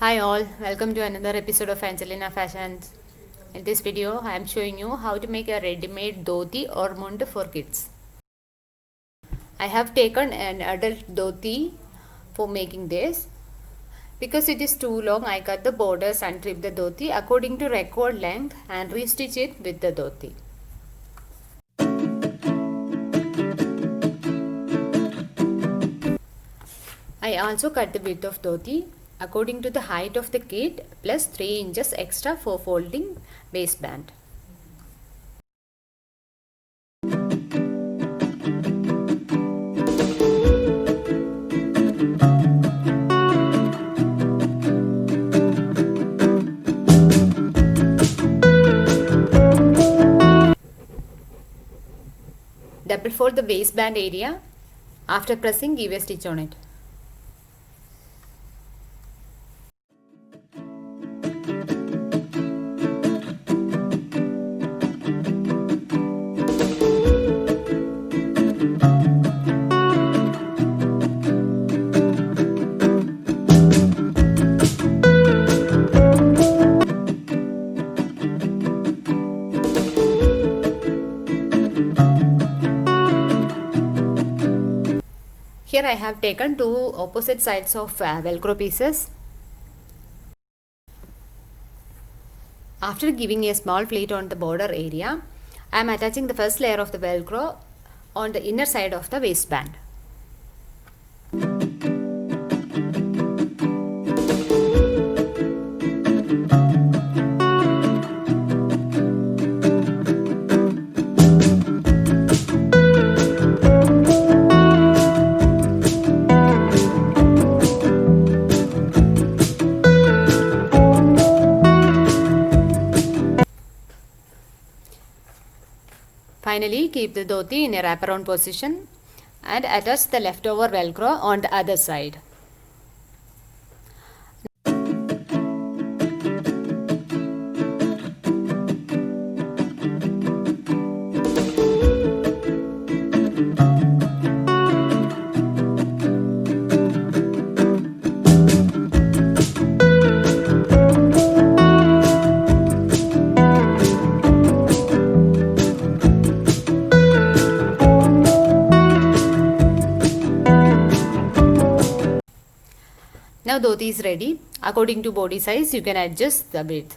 Hi all, welcome to another episode of Angelina Fashions. In this video, I am showing you how to make a ready-made dhoti or mund for kids. I have taken an adult dhoti for making this. Because it is too long, I cut the borders and trim the dhoti according to record length and restitch it with the dhoti. I also cut the width of dhoti according to the height of the kid plus 3 inches extra for folding waistband. Double fold the waistband area. After pressing, give a stitch on it. Here I have taken two opposite sides of velcro pieces. After giving a small pleat on the border area, I am attaching the first layer of the velcro on the inner side of the waistband. Finally, keep the dhoti in a wraparound position and attach the leftover velcro on the other side. Now dhoti is ready. According to body size, you can adjust the width.